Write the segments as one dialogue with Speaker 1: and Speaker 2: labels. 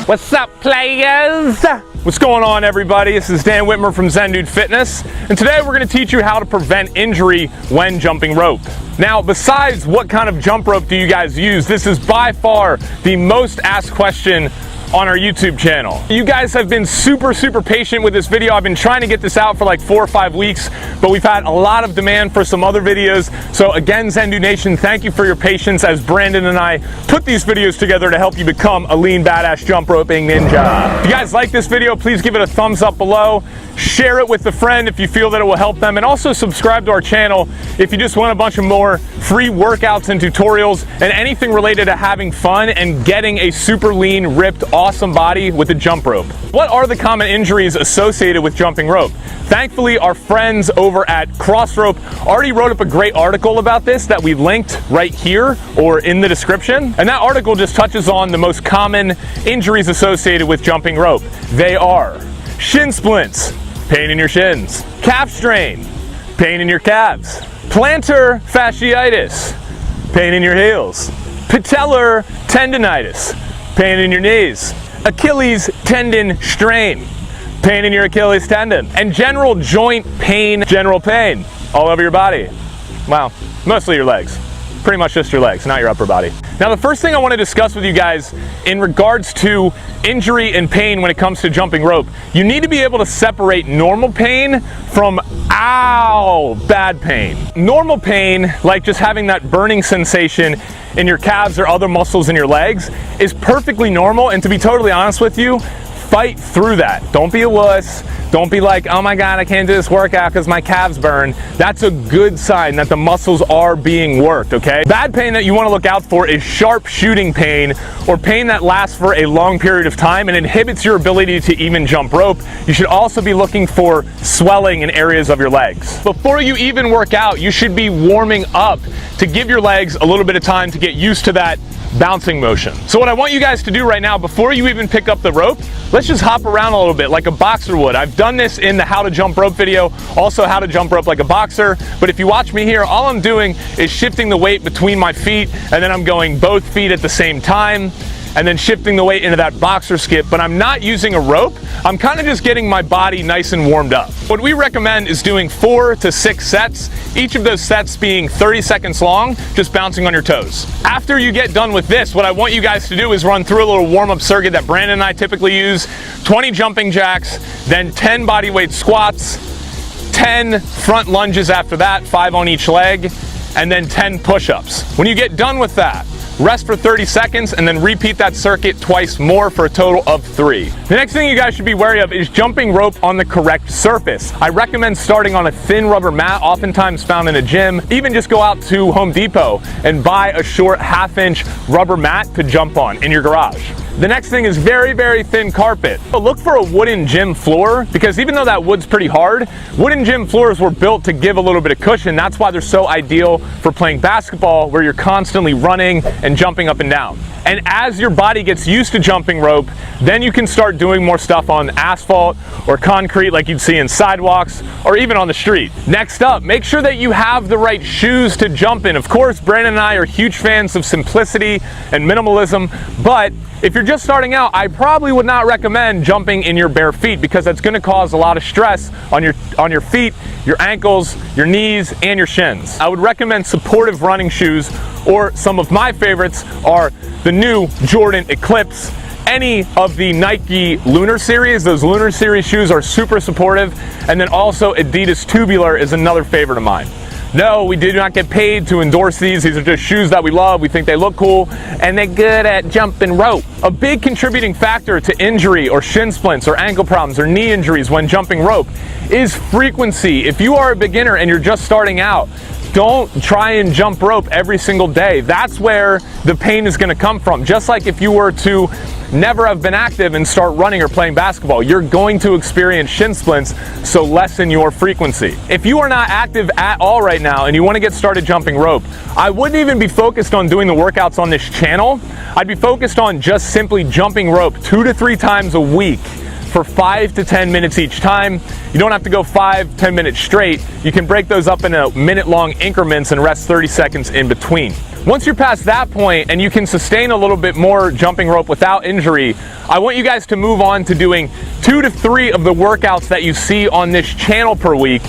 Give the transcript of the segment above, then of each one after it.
Speaker 1: What's up, players? What's going on, everybody? This is Dan Whitmer from Zen Dude Fitness, and today we're going to teach you how to prevent injury when jumping rope. Now, besides what kind of jump rope do you guys use, this is by far the most asked question on our YouTube channel. You guys have been super patient with this video. I've been trying to get this out for like 4 or 5 weeks, but we've had a lot of demand for some other videos. So again, Zen Dude Nation, thank you for your patience as Brandon and I put these videos together to help you become a lean, badass jump roping ninja. If you guys like this video, please give it a thumbs up below. Share it with a friend if you feel that it will help them, and also subscribe to our channel if you just want a bunch of more free workouts and tutorials and anything related to having fun and getting a super lean, ripped, awesome body with a jump rope. What are the common injuries associated with jumping rope? Thankfully, our friends over at Crossrope already wrote up a great article about this that we linked right here or in the description. And that article just touches on the most common injuries associated with jumping rope. They are shin splints, pain in your shins; calf strain, pain in your calves; plantar fasciitis, pain in your heels; patellar tendonitis, pain in your knees; Achilles tendon strain, pain in your Achilles tendon; and general joint pain, general pain all over your body. Wow, mostly your legs. Pretty much just your legs, not your upper body. Now, the first thing I want to discuss with you guys in regards to injury and pain when it comes to jumping rope, you need to be able to separate normal pain from bad pain. Normal pain, like just having that burning sensation in your calves or other muscles in your legs, is perfectly normal, and to be totally honest with you, fight through that. Don't be a wuss. Don't be like, oh my God, I can't do this workout because my calves burn. That's a good sign that the muscles are being worked, okay? Bad pain that you want to look out for is sharp shooting pain, or pain that lasts for a long period of time and inhibits your ability to even jump rope. You should also be looking for swelling in areas of your legs. Before you even work out, you should be warming up to give your legs a little bit of time to get used to that bouncing motion. So what I want you guys to do right now, before you even pick up the rope, let's just hop around a little bit like a boxer would. I've done this in the how to jump rope video, also how to jump rope like a boxer, but if you watch me here, all I'm doing is shifting the weight between my feet, and then I'm going both feet at the same time, and then shifting the weight into that boxer skip, but I'm not using a rope. I'm kind of just getting my body nice and warmed up. What we recommend is doing 4 to 6 sets, each of those sets being 30 seconds long, just bouncing on your toes. After you get done with this, what I want you guys to do is run through a little warm-up circuit that Brandon and I typically use: 20 jumping jacks, then 10 bodyweight squats, 10 front lunges after that, 5 on each leg, and then 10 push-ups. When you get done with that, rest for 30 seconds and then repeat that circuit twice more for a total of 3. The next thing you guys should be wary of is jumping rope on the correct surface. I recommend starting on a thin rubber mat, oftentimes found in a gym. Even just go out to Home Depot and buy a short 1/2-inch rubber mat to jump on in your garage. The next thing is very thin carpet. But look for a wooden gym floor, because even though that wood's pretty hard, wooden gym floors were built to give a little bit of cushion. That's why they're so ideal for playing basketball, where you're constantly running and jumping up and down. And as your body gets used to jumping rope, then you can start doing more stuff on asphalt or concrete like you'd see in sidewalks or even on the street. Next up, make sure that you have the right shoes to jump in. Of course, Brandon and I are huge fans of simplicity and minimalism, but if you're just starting out, I probably would not recommend jumping in your bare feet, because that's going to cause a lot of stress on your feet, your ankles, your knees, and your shins. I would recommend supportive running shoes, or some of my favorites are the new Jordan Eclipse, any of the Nike Lunar Series. Those Lunar Series shoes are super supportive, and then also Adidas Tubular is another favorite of mine. No, we did not get paid to endorse these. These are just shoes that we love. We think they look cool, and they're good at jumping rope. A big contributing factor to injury or shin splints or ankle problems or knee injuries when jumping rope is frequency. If you are a beginner and you're just starting out, don't try and jump rope every single day. That's where the pain is going to come from. Just like if you were to never have been active and start running or playing basketball, you're going to experience shin splints, so lessen your frequency. If you are not active at all right now and you want to get started jumping rope, I wouldn't even be focused on doing the workouts on this channel. I'd be focused on just simply jumping rope 2 to 3 times a week for 5 to 10 minutes each time. You don't have to go 5-10 minutes straight. You can break those up into minute-long increments and rest 30 seconds in between. Once you're past that point and you can sustain a little bit more jumping rope without injury, I want you guys to move on to doing 2 to 3 of the workouts that you see on this channel per week,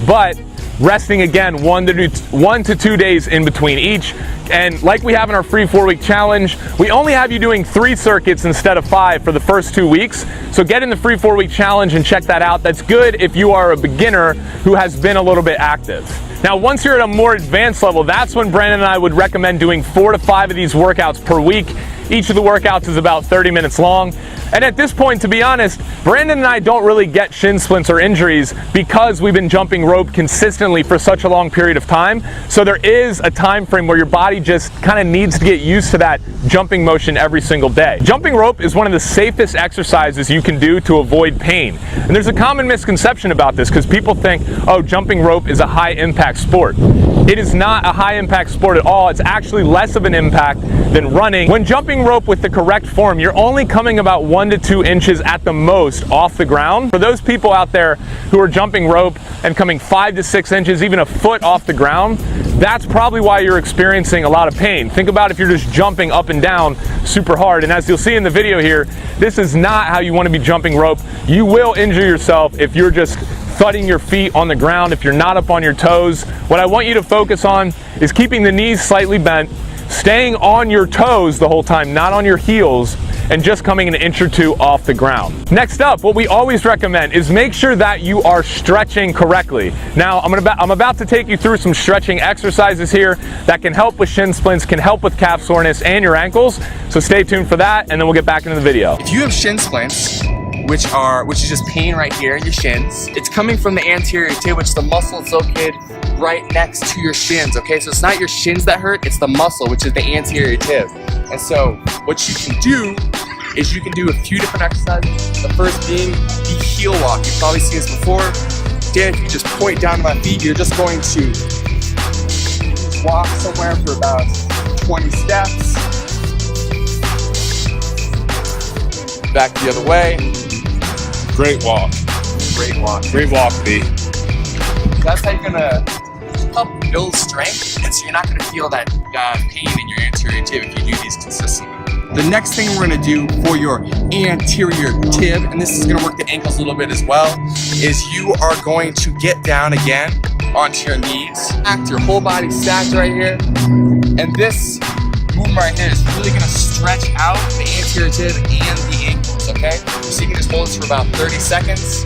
Speaker 1: but resting again 1 to 2 days in between each. And like we have in our free 4-week challenge, we only have you doing 3 circuits instead of 5 for the first 2 weeks. So get in the free 4-week challenge and check that out. That's good if you are a beginner who has been a little bit active. Now, once you're at a more advanced level, that's when Brandon and I would recommend doing 4 to 5 of these workouts per week. Each of the workouts is about 30 minutes long. And at this point, to be honest, Brandon and I don't really get shin splints or injuries because we've been jumping rope consistently for such a long period of time. So there is a time frame where your body just kind of needs to get used to that jumping motion every single day. Jumping rope is one of the safest exercises you can do to avoid pain. And there's a common misconception about this because people think, oh, jumping rope is a high impact sport. It is not a high impact sport at all. It's actually less of an impact than running. When jumping rope with the correct form, you're only coming about 1 to 2 inches at the most off the ground. For those people out there who are jumping rope and coming 5 to 6 inches, even a foot off the ground, that's probably why you're experiencing a lot of pain. Think about if you're just jumping up and down super hard. And as you'll see in the video here, this is not how you want to be jumping rope. You will injure yourself if you're just thudding your feet on the ground, if you're not up on your toes. What I want you to focus on is keeping the knees slightly bent, staying on your toes the whole time, not on your heels, and just coming an inch or 2 off the ground. Next up, what we always recommend is make sure that you are stretching correctly. Now, I'm about to take you through some stretching exercises here that can help with shin splints, can help with calf soreness and your ankles. So stay tuned for that, and then we'll get back into the video.
Speaker 2: If you have shin splints, which is just pain right here in your shins, it's coming from the anterior tib, which is the muscle that's located right next to your shins, okay? So it's not your shins that hurt, it's the muscle, which is the anterior tib. And so what you can do is you can do a few different exercises. The first being the heel walk. You've probably seen this before. Dan, if you just point down to my feet, you're just going to walk somewhere for about 20 steps. Back the other way.
Speaker 1: Great walk.
Speaker 2: Great walk.
Speaker 1: Great walk, B.
Speaker 2: That's how you're gonna help build strength, and so you're not gonna feel that pain in your anterior tib if you do these consistently. The next thing we're gonna do for your anterior tib, and this is gonna work the ankles a little bit as well, is you are going to get down again onto your knees. Act your whole body stacked right here, and this movement right here is really gonna stretch out the anterior tib and the ankles, okay? So you can just hold this for about 30 seconds.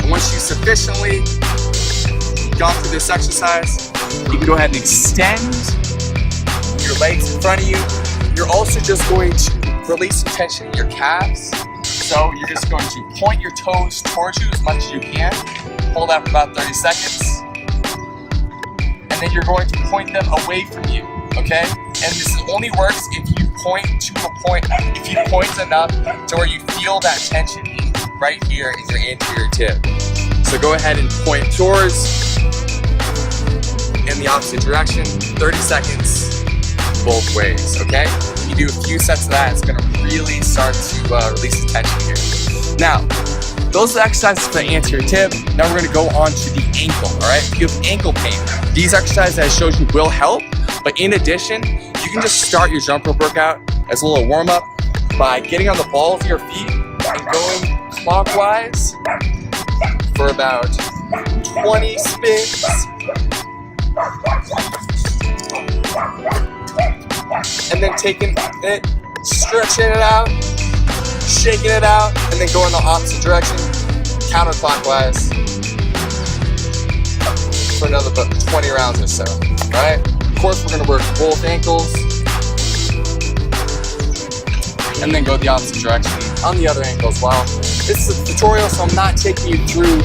Speaker 2: And once you sufficiently gone through this exercise, you can go ahead and extend your legs in front of you. You're also just going to release some tension in your calves. So you're just going to point your toes towards you as much as you can. Hold that for about 30 seconds. And then you're going to point them away from you, okay? And this only works if you point enough to where you feel that tension right here in your anterior tib. So go ahead and point towards in the opposite direction, 30 seconds both ways, okay? If you do a few sets of that, it's gonna really start to release the tension here. Now, those are the exercises for the anterior tib. Now we're gonna go on to the ankle, all right? If you have ankle pain, these exercises that I showed you will help, but in addition, you can just start your jump rope workout as a little warm up by getting on the balls of your feet and going clockwise for about 20 spins. And then taking it, stretching it out, shaking it out, and then go in the opposite direction, counterclockwise, for another 20 rounds or so, right? Of course, we're gonna work both ankles, and then go the opposite direction on the other ankle as well. This is a tutorial, so I'm not taking you through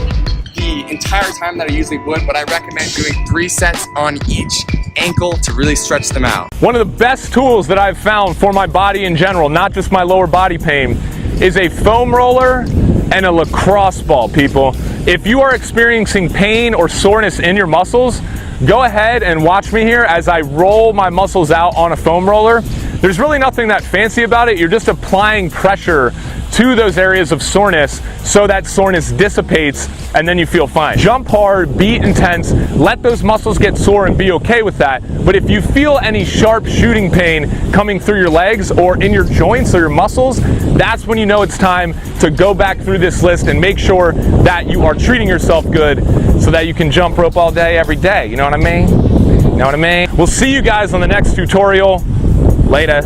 Speaker 2: the entire time that I usually would, but I recommend doing 3 sets on each ankle to really stretch them out.
Speaker 1: One of the best tools that I've found for my body in general, not just my lower body pain, is a foam roller and a lacrosse ball, people. If you are experiencing pain or soreness in your muscles, go ahead and watch me here as I roll my muscles out on a foam roller. There's really nothing that fancy about it. You're just applying pressure to those areas of soreness so that soreness dissipates and then you feel fine. Jump hard, be intense, let those muscles get sore and be okay with that. But if you feel any sharp shooting pain coming through your legs or in your joints or your muscles, that's when you know it's time to go back through this list and make sure that you are treating yourself good so that you can jump rope all day, every day. You know what I mean? You know what I mean? We'll see you guys on the next tutorial. Later.